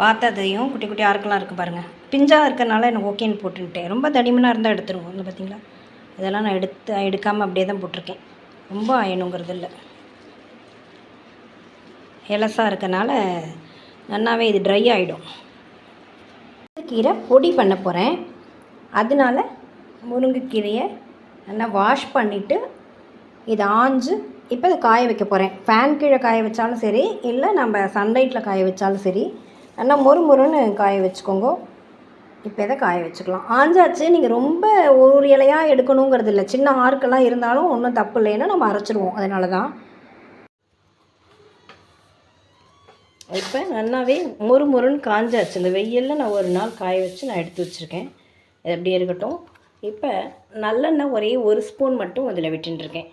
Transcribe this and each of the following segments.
பார்த்ததையும் குட்டி குட்டி ஆறுக்கெல்லாம் இருக்குது பாருங்கள். பிஞ்சாக இருக்கிறனால எனக்கு ஓகேன்னு போட்டுக்கிட்டேன். ரொம்ப தடிமனாக இருந்தால் எடுத்துருவோம். வந்து பார்த்திங்களா, இதெல்லாம் நான் எடுக்காமல் அப்படியே தான் போட்டிருக்கேன். ரொம்ப ஆயணுங்கிறது இல்லை. எலசாக இருக்கனால நல்லாவே இது ட்ரை ஆகிடும். கீரை பொடி பண்ண போகிறேன். அதனால முருங்கைக்கீரையை நல்லா வாஷ் பண்ணிவிட்டு இதை ஆஞ்சு இப்போ இதை காய வைக்க போகிறேன். ஃபேன் கீழே காய வச்சாலும் சரி, இல்லை நம்ம சன்லைட்டில் காய வச்சாலும் சரி, நல்லா மொறுன்னு காய வச்சுக்கோங்க. இப்போ இதை காய வச்சுக்கலாம். ஆஞ்சாச்சு. நீங்கள் ரொம்ப ஒரு இலையாக எடுக்கணுங்கிறது இல்லை. சின்ன ஆறுக்கெல்லாம் இருந்தாலும் ஒன்றும் தப்பு இல்லைன்னா நம்ம அரைச்சிடுவோம். அதனால தான் இப்போ நல்லாவே மொறுன்னு காஞ்சாச்சு. இந்த வெயிலில் நான் ஒரு நாள் காய வச்சு நான் எடுத்து வச்சுருக்கேன். இது அப்படியே இருக்கட்டும். இப்போ நல்லெண்ணெய் ஒரே 1 ஸ்பூன் மட்டும் அதில் விட்டுருக்கேன்.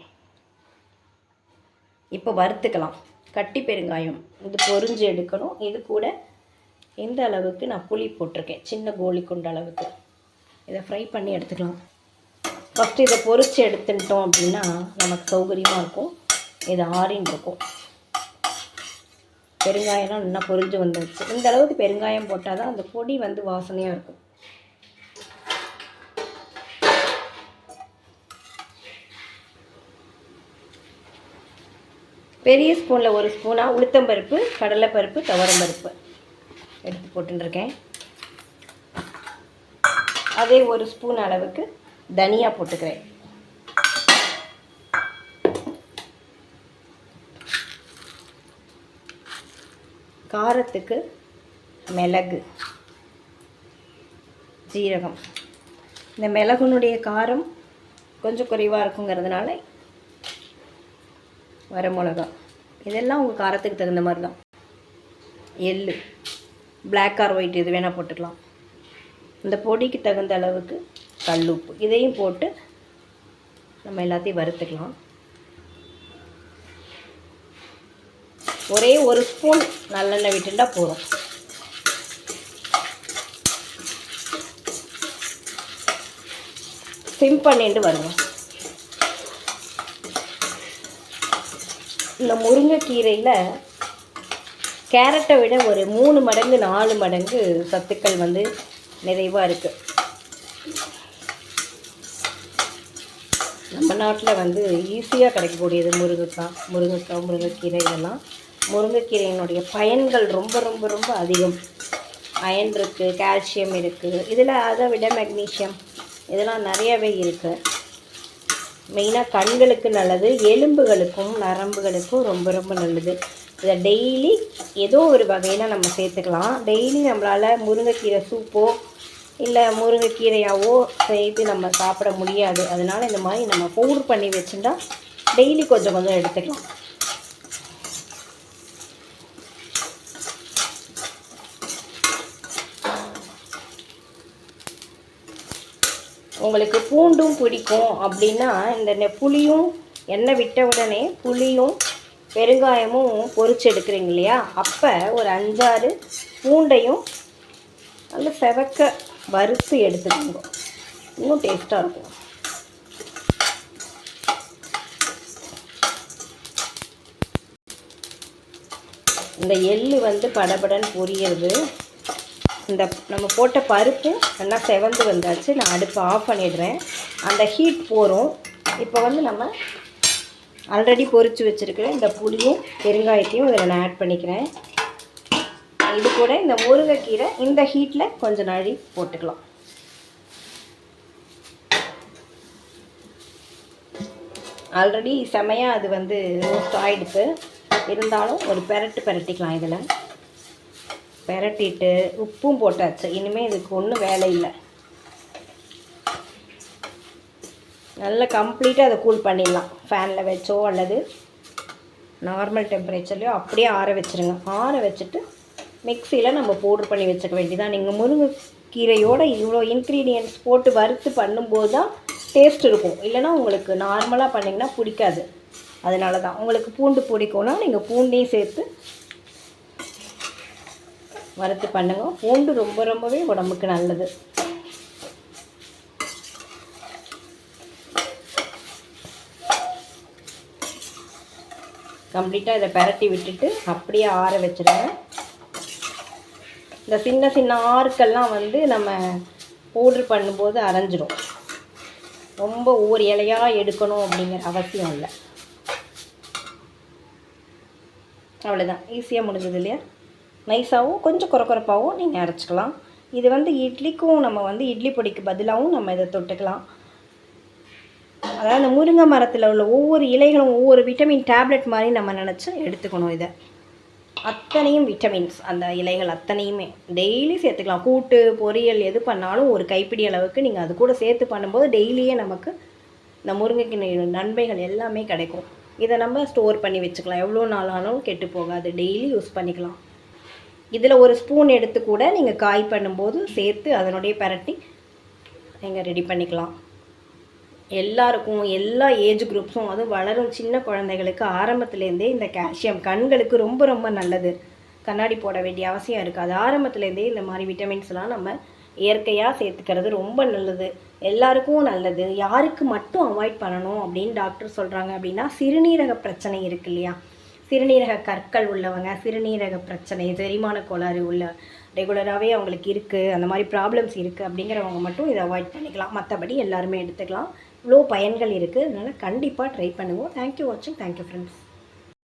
இப்போ வறுத்துக்கலாம். கட்டி பெருங்காயம் இது பொரிஞ்சு எடுக்கணும். இது கூட இந்த அளவுக்கு நான் புளி போட்டிருக்கேன், சின்ன கோழி குண்டு அளவுக்கு. இதை ஃப்ரை பண்ணி எடுத்துக்கலாம். ஃபஸ்ட்டு இதை பொரித்து எடுத்துட்டோம் அப்படின்னா நமக்கு சௌகரியமாக இருக்கும். இது ஆறின்னு இருக்கும். பெருங்காயம்லாம் நல்லா பொரிஞ்சு வந்துடுச்சு. இந்த அளவுக்கு பெருங்காயம் போட்டால் தான் அந்த பொடி வந்து வாசனையாக இருக்கும். பெரிய ஸ்பூனில் 1 ஸ்பூனாக உளுத்தம்பருப்பு, கடலைப்பருப்பு, துவரம்பருப்பு எடுத்து போட்டுருக்கேன். அதே 1 ஸ்பூன் அளவுக்கு தனியா போட்டுக்கிறேன். காரத்துக்கு மிளகு, ஜீரகம். இந்த மிளகுனுடைய காரம் கொஞ்சம் குறைவாக இருக்குங்கிறதுனால வர மிளகா. இதெல்லாம் உங்கள் காரத்துக்கு தகுந்த மாதிரி தான். எள்ளு, பிளாக் ஆர் ஒயிட் இது வேணால் போட்டுக்கலாம். இந்த பொடிக்கு தகுந்த அளவுக்கு கல்லுப்பு. இதையும் போட்டு நம்ம எல்லாத்தையும் வறுத்துக்கலாம். ஒரே 1 ஸ்பூன் நல்லெண்ணெய் விட்டுட்டா போதும். சிம் பண்ணிட்டு வருவோம். இந்த முருங்கைக்கீரையில் கேரட்டை விட ஒரு 3 மடங்கு 4 மடங்கு சத்துக்கள் வந்து நிறைவாக இருக்குது. நம்ம நாட்டில் வந்து ஈஸியாக கிடைக்கக்கூடியது முருங்கைக்கீரை. இதெல்லாம் முருங்கைக்கீரையினுடைய பயன்கள் ரொம்ப ரொம்ப ரொம்ப அதிகம். அயன் இருக்குது, கால்சியம் இருக்குது, இதில் அதை விட மெக்னீஷியம் இதெல்லாம் நிறையவே இருக்குது. மெயினாக கண்களுக்கு நல்லது, எலும்புகளுக்கும் நரம்புகளுக்கும் ரொம்ப ரொம்ப நல்லது. இதை டெய்லி ஏதோ ஒரு வகையில் நம்ம சேர்த்துக்கலாம். டெய்லி நம்மளால் முருங்கைக்கீரை சூப்போ இல்லை முருங்கைக்கீரையாவோ செய்து நம்ம சாப்பிட முடியாது. அதனால் இந்த மாதிரி நம்ம பவுடர் பண்ணி வச்சுட்டா டெய்லி கொஞ்சம் கொஞ்சம் எடுத்துக்கலாம். உங்களுக்கு பூண்டும் பிடிக்கும் அப்படின்னா இந்த புளியும் எண்ணெய் விட்ட உடனே புளியும் பெருங்காயமும் பொரிச்சு எடுக்கிறீங்க இல்லையா, அப்போ ஒரு 5-6 பூண்டையும் நல்ல செவக்க வறுத்து எடுத்துக்கோங்க. இன்னும் டேஸ்ட்டாக இருக்கும். இந்த எள்ளு வந்து படபடன்னு பொரியிறது. இந்த நம்ம போட்ட பருப்பு நல்லா செவந்து வந்தாச்சு. நான் அடுப்பை ஆஃப் பண்ணிடுறேன். அந்த ஹீட் போகிறோம். இப்போ வந்து நம்ம ஆல்ரெடி பொரித்து வச்சுருக்கிற இந்த புளியும் பெருங்காயத்தையும் இதில் நான் ஆட் பண்ணிக்கிறேன். இது கூட இந்த முருங்கைக்கீரை இந்த ஹீட்டில் கொஞ்சம் நாழி போட்டுக்கலாம். ஆல்ரெடி செமையாக அது வந்து ரோஸ்ட் ஆகிடுது. இருந்தாலும் ஒரு பெரட்டிக்கலாம். இதில் பெரட்டிட்டு உப்பும் போட்டாச்சு. இனிமேல் இதுக்கு ஒன்றும் வேலை இல்லை. நல்லா கம்ப்ளீட்டாக அதை கூல் பண்ணிடலாம். ஃபேனில் வச்சோ அல்லது நார்மல் டெம்பரேச்சர்லையோ அப்படியே ஆற வச்சுருங்க. ஆற வச்சுட்டு மிக்சியில் நம்ம பவுட்ரு பண்ணி வச்சுக்க வேண்டியதான். நீங்கள் முருங்கைக்கீரையோடு இவ்வளோ இன்க்ரீடியன்ட்ஸ் போட்டு வறுத்து பண்ணும்போது தான் டேஸ்ட் இருக்கும். இல்லைனா உங்களுக்கு நார்மலாக பண்ணிங்கன்னா பிடிக்காது. அதனால தான். உங்களுக்கு பூண்டு பிடிக்கும்னா நீங்கள் பூண்டையும் சேர்த்து வறுத்து பண்ணுங்க. பூண்டு ரொம்ப ரொம்பவே உடம்புக்கு நல்லது. கம்ப்ளீட்டாக இதை பெரட்டி விட்டுட்டு அப்படியே ஆற வச்சுருங்க. இந்த சின்ன சின்ன ஆறுக்கெல்லாம் வந்து நம்ம பவுட்ரு பண்ணும்போது அரைஞ்சிடும். ரொம்ப ஒவ்வொரு இலையாக எடுக்கணும் அப்படிங்கிற அவசியம் இல்லை. அவ்வளோதான், ஈஸியாக முடிஞ்சது இல்லையா? நைஸாகவும் கொஞ்சம் குறக்குறப்பாகவும் நீங்கள் அரைச்சிக்கலாம். இது வந்து இட்லிக்கும் நம்ம வந்து இட்லி பொடிக்கு பதிலாகவும் நம்ம இதை தொட்டுக்கலாம். அதாவது அந்த முருங்கை மரத்தில் உள்ள ஒவ்வொரு இலைகளும் ஒவ்வொரு விட்டமின் டேப்லெட் மாதிரி நம்ம நினச்சி எடுத்துக்கணும். இதை அத்தனையும் விட்டமின்ஸ், அந்த இலைகள் அத்தனையுமே டெய்லி சேர்த்துக்கலாம். கூட்டு பொரியல் எது பண்ணாலும் ஒரு கைப்பிடி அளவுக்கு நீங்கள் அது கூட சேர்த்து பண்ணும்போது டெய்லியே நமக்கு இந்த முருங்கைக்கு நன்மைகள் எல்லாமே கிடைக்கும். இதை நம்ம ஸ்டோர் பண்ணி வச்சுக்கலாம், எவ்வளோ நாள் ஆனாலும் கெட்டு போகாது, டெய்லி யூஸ் பண்ணிக்கலாம். இதில் ஒரு ஸ்பூன் எடுத்து கூட நீங்கள் காய் பண்ணும்போது சேர்த்து அதனுடைய பரட்டி நீங்கள் ரெடி பண்ணிக்கலாம். எல்லாருக்கும், எல்லா ஏஜ் குரூப்ஸும், அதுவும் வளரும் சின்ன குழந்தைகளுக்கு ஆரம்பத்துலேருந்தே இந்த கால்சியம் கண்களுக்கு ரொம்ப ரொம்ப நல்லது. கண்ணாடி போட வேண்டிய அவசியம் இருக்காது. ஆரம்பத்துலேருந்தே இந்த மாதிரி விட்டமின்ஸ்லாம் நம்ம இயற்கையாக சேர்த்துக்கிறது ரொம்ப நல்லது, எல்லாருக்கும் நல்லது. யாருக்கு மட்டும் அவாய்ட் பண்ணணும் அப்படின்னு டாக்டர் சொல்கிறாங்க அப்படின்னா, சிறுநீரக பிரச்சனை இருக்கு இல்லையா, சிறுநீரக கற்கள் உள்ளவங்க, சிறுநீரக பிரச்சனை, செரிமான கோளாறு உள்ள ரெகுலராகவே அவங்களுக்கு இருக்குது, அந்த மாதிரி ப்ராப்ளம்ஸ் இருக்குது அப்படிங்கிறவங்க மட்டும் இதை அவாய்ட் பண்ணிக்கலாம். மற்றபடி எல்லாருமே எடுத்துக்கலாம். இவ்வளோ பயன்கள் இருக்குது, அதனால் கண்டிப்பாக ட்ரை பண்ணுவோம். தேங்க்யூ வாட்சிங். Thank you friends.